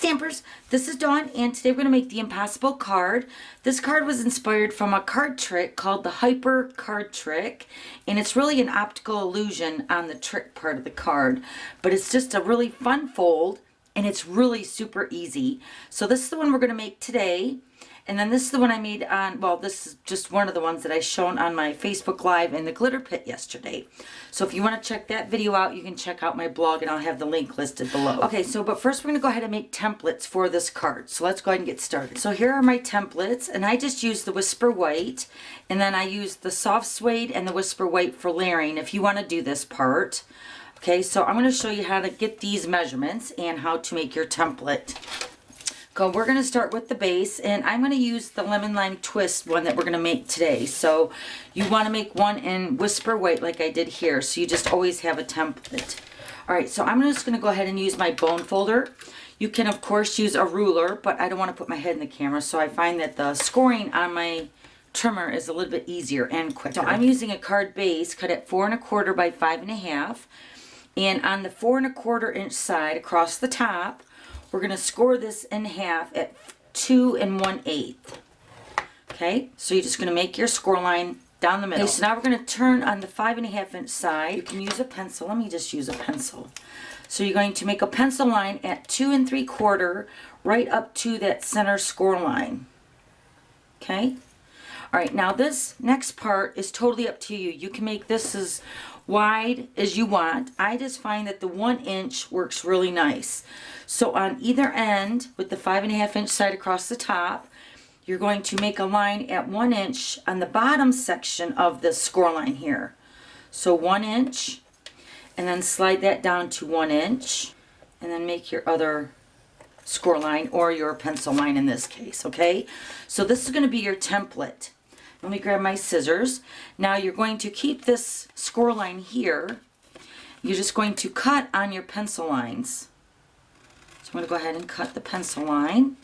Stampers, this is Dawn, and today we're going to make the Impossible card. This card was inspired from a card trick called the Hyper Card Trick, and it's really an optical illusion on the trick part of the card, but it's just a really fun fold, and it's really super easy. So this is the one we're going to make today. And then this is the one I made on, well, this is just one of the ones that I shown on my Facebook Live in the glitter pit yesterday. So if you want to check that video out, you can check out my blog and I'll have the link listed below. Okay, so but first we're going to go ahead and make templates for this card. So let's go ahead and get started. So here are my templates, and I just used the Whisper White, and then I used the soft suede and the Whisper White for layering if you want to do this part. Okay, so I'm going to show you how to get these measurements and how to make your template. We're going to start with the base, and I'm going to use the Lemon Lime Twist one that we're going to make today. So you want to make one in Whisper White like I did here, so you just always have a template. Alright, so I'm just going to go ahead and use my bone folder. You can of course use a ruler, but I don't want to put my head in the camera, so I find that the scoring on my trimmer is a little bit easier and quicker. So I'm using a card base cut at 4 1/4 by 5 1/2, and on the 4 1/4 inch side across the top, we're going to score this in half at 2 1/8. Okay, so you're just going to make your score line down the middle. Okay, so now we're going to turn on the 5 1/2 inch side. You can use a pencil. Let me just use a pencil. So you're going to make a pencil line at 2 3/4 right up to that center score line. Okay. All right, now this next part is totally up to you. You can make this as wide as you want. I just find that the 1 inch works really nice. So on either end, with the 5 1/2 inch side across the top, you're going to make a line at 1 inch on the bottom section of the score line here. So 1 inch, and then slide that down to 1 inch, and then make your other score line, or your pencil line in this case, okay? So this is going to be your template. Let me grab my scissors. Now you're going to keep this score line here. You're just going to cut on your pencil lines. So I'm going to go ahead and cut the pencil line.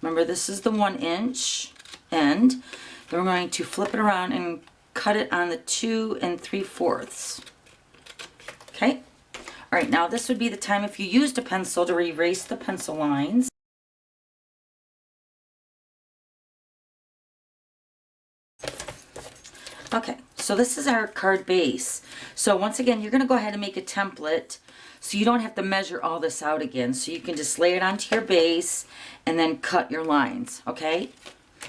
Remember, this is the 1 inch end. Then we're going to flip it around and cut it on the 2 3/4. Okay? Alright, now this would be the time if you used a pencil to erase the pencil lines. Okay, so this is our card base. So once again, you're going to go ahead and make a template so you don't have to measure all this out again. So you can just lay it onto your base and then cut your lines, okay?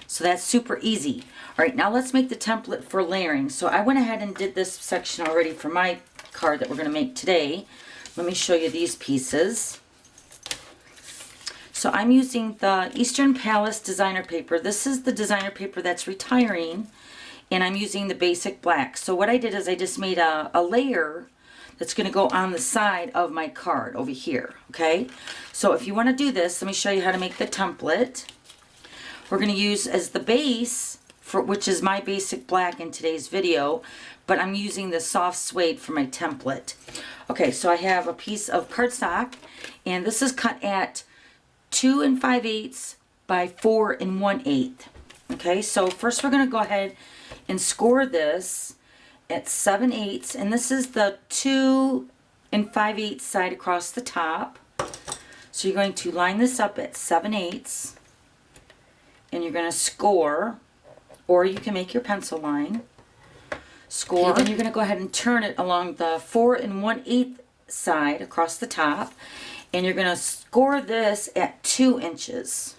So that's super easy. All right, now let's make the template for layering. So I went ahead and did this section already for my card that we're going to make today. Let me show you these pieces. So I'm using the Eastern Palace designer paper. This is the designer paper that's retiring, and I'm using the basic black. So what I did is I just made a layer that's going to go on the side of my card over here, okay? So if you want to do this, let me show you how to make the template. We're going to use as the base, which is my basic black in today's video, but I'm using the soft suede for my template. Okay, so I have a piece of cardstock, and this is cut at 2 5/8 by 4 1/8. Okay, so first we're going to go ahead and score this at 7/8, and this is the 2 5/8 side across the top. So you're going to line this up at 7/8, and you're going to score, or you can make your pencil line. Score, okay, then you're going to go ahead and turn it along the 4 1/8 side across the top, and you're going to score this at 2 inches.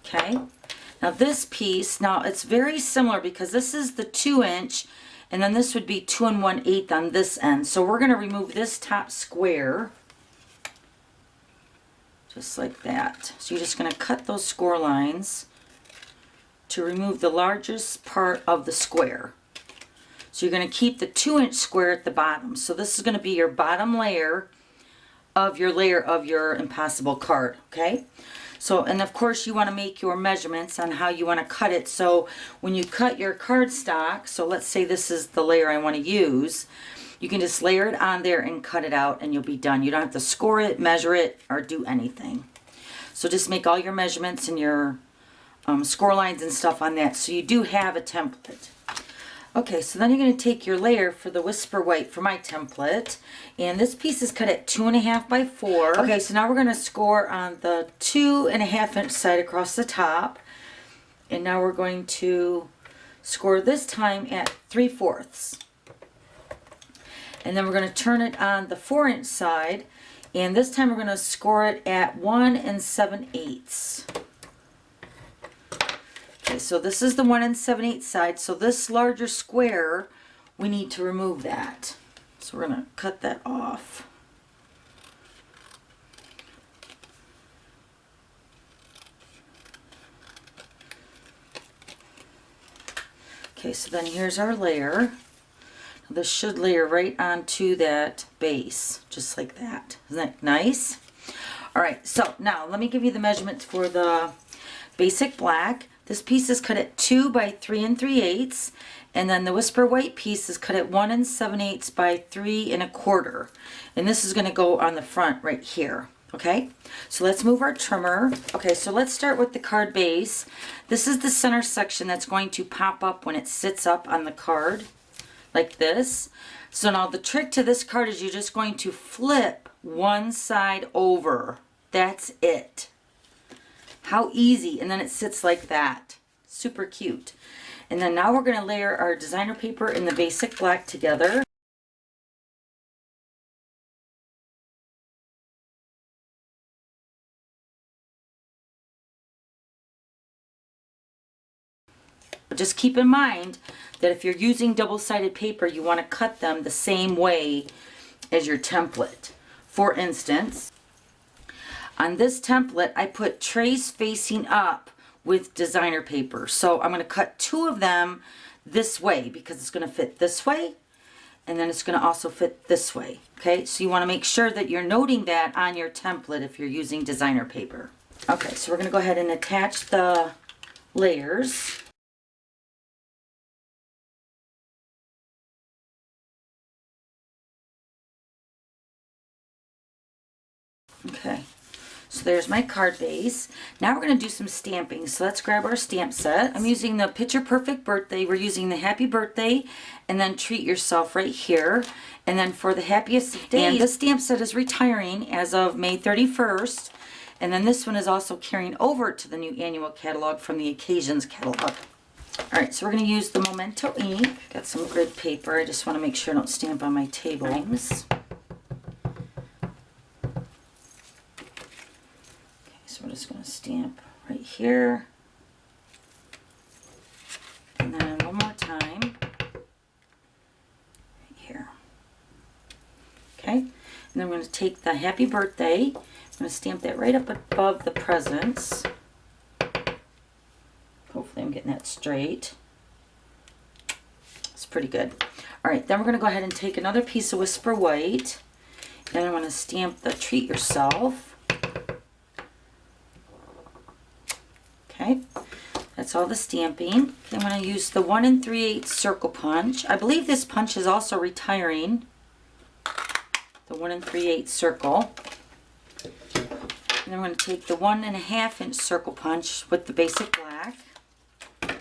Okay. Now this piece, now it's very similar because this is the 2 inch, and then this would be 2 1/8 on this end. So we're going to remove this top square, just like that. So you're just going to cut those score lines to remove the largest part of the square. So you're going to keep the 2 inch square at the bottom. So this is going to be your bottom layer of your Impossible card, okay? So, and of course you want to make your measurements on how you want to cut it. So when you cut your cardstock, so let's say this is the layer I want to use, you can just layer it on there and cut it out, and you'll be done. You don't have to score it, measure it, or do anything. So just make all your measurements and your score lines and stuff on that, so you do have a template. Okay, so then you're going to take your layer for the Whisper White for my template. And this piece is cut at 2.5 by 4. Okay, so now we're going to score on the 2.5 inch side across the top. And now we're going to score this time at 3/4. And then we're going to turn it on the 4 inch side. And this time we're going to score it at 1 7/8. Okay, so this is the 1 7/8 side. So this larger square, we need to remove that. So we're going to cut that off. Okay, so then here's our layer. This should layer right onto that base, just like that. Isn't that nice? All right, so now let me give you the measurements for the basic black. This piece is cut at 2 by 3 3/8, and then the Whisper White piece is cut at 1 7/8 by 3 1/4. And this is going to go on the front right here. Okay, so let's move our trimmer. Okay, so let's start with the card base. This is the center section that's going to pop up when it sits up on the card, like this. So now the trick to this card is you're just going to flip one side over. That's it. How easy. And then it sits like that. Super cute. And then now we're going to layer our designer paper and the basic black together. Just keep in mind that if you're using double-sided paper, you want to cut them the same way as your template. For instance, on this template, I put trays facing up with designer paper. So I'm going to cut 2 of them this way because it's going to fit this way, and then it's going to also fit this way. Okay, so you want to make sure that you're noting that on your template if you're using designer paper. Okay, so we're going to go ahead and attach the layers. Okay, so there's my card base. Now we're going to do some stamping. So let's grab our stamp set. I'm using the Picture Perfect Birthday. We're using the Happy Birthday and then Treat Yourself right here. And then for the Happiest Day, and this stamp set is retiring as of May 31st. And then this one is also carrying over to the new annual catalog from the Occasions catalog. Alright, so we're going to use the Memento ink. Got some grid paper. I just want to make sure I don't stamp on my tables. So we're just going to stamp right here, and then one more time right here. Okay, and then we're going to take the Happy Birthday. I'm going to stamp that right up above the presents. Hopefully I'm getting that straight. It's pretty good. All right, then we're going to go ahead and take another piece of Whisper White, and I'm going to stamp the Treat Yourself. Okay, that's all the stamping. I'm going to use the 1 3/8 circle punch. I believe this punch is also retiring. The 1 3/8 circle. And then we're going to take the 1 1/2 inch circle punch with the basic black. I'm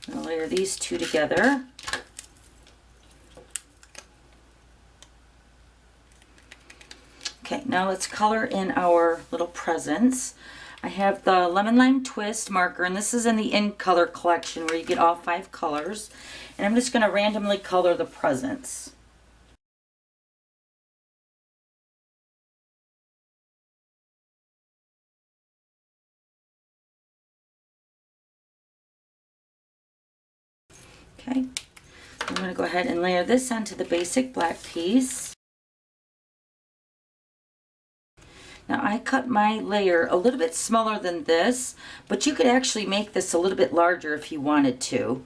going to layer these two together. Okay, now let's color in our little presents. I have the Lemon Lime Twist marker, and this is in the In Color collection where you get all 5 colors. And I'm just going to randomly color the presents. Okay, I'm going to go ahead and layer this onto the basic black piece. Now I cut my layer a little bit smaller than this, but you could actually make this a little bit larger if you wanted to.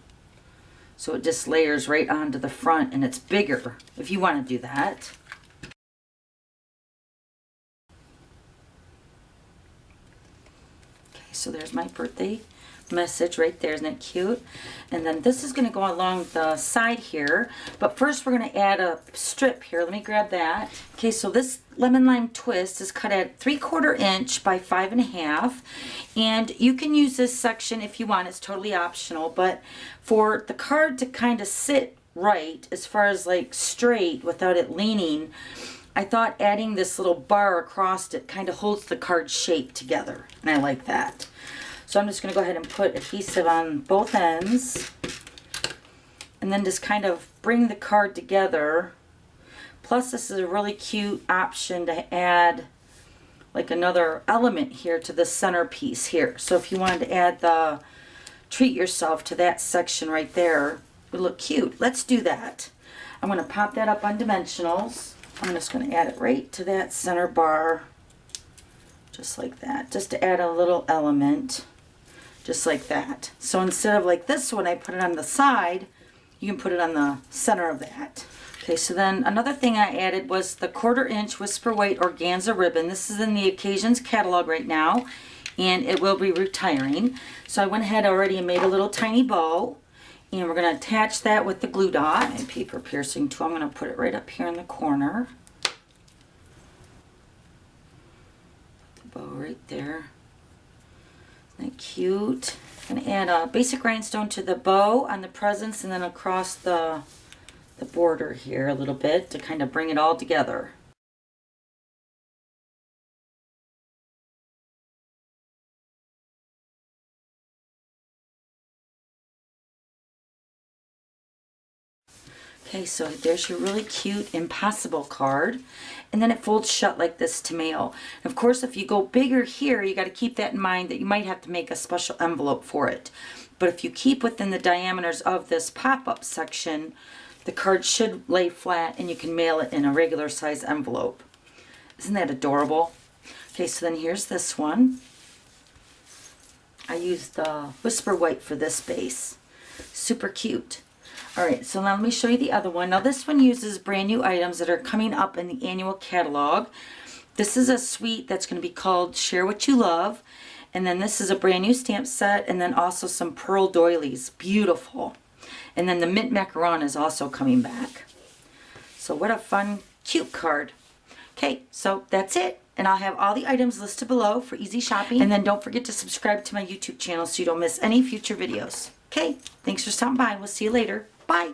So it just layers right onto the front and it's bigger if you want to do that. Okay, so there's my birthday message right there. Isn't it cute? And then this is going to go along the side here, but first we're going to add a strip here. Let me grab that. Okay, so this lemon lime twist is cut at 3/4 inch by 5.5, and you can use this section if you want. It's totally optional, but for the card to kind of sit right as far as like straight without it leaning, I thought adding this little bar across it kind of holds the card shape together, and I like that. So I'm just going to go ahead and put adhesive on both ends and then just kind of bring the card together. Plus, this is a really cute option to add like another element here to the centerpiece here. So if you wanted to add the treat yourself to that section right there, it would look cute. Let's do that. I'm going to pop that up on dimensionals. I'm just going to add it right to that center bar, just like that, just to add a little element. Just like that. So instead of like this one, I put it on the side, you can put it on the center of that. Okay, so then another thing I added was the 1/4 inch Whisper White organza ribbon. This is in the Occasions catalog right now, and it will be retiring. So I went ahead already and made a little tiny bow, and we're going to attach that with the glue dot and paper piercing tool. I'm going to put it right up here in the corner. Put the bow right there. Isn't that cute? I'm going to add a basic rhinestone to the bow on the presents and then across the border here a little bit to kind of bring it all together. Okay, so there's your really cute Impossible card. And then it folds shut like this to mail. And of course, if you go bigger here, you got to keep that in mind that you might have to make a special envelope for it. But if you keep within the diameters of this pop-up section, the card should lay flat and you can mail it in a regular size envelope. Isn't that adorable? Okay, so then here's this one. I used the Whisper White for this base. Super cute. Alright, so now let me show you the other one. Now this one uses brand new items that are coming up in the annual catalog. This is a suite that's going to be called Share What You Love. And then this is a brand new stamp set, and then also some pearl doilies. Beautiful. And then the mint macaron is also coming back. So what a fun, cute card. Okay, so that's it. And I'll have all the items listed below for easy shopping. And then don't forget to subscribe to my YouTube channel so you don't miss any future videos. Okay, thanks for stopping by. We'll see you later. Bye.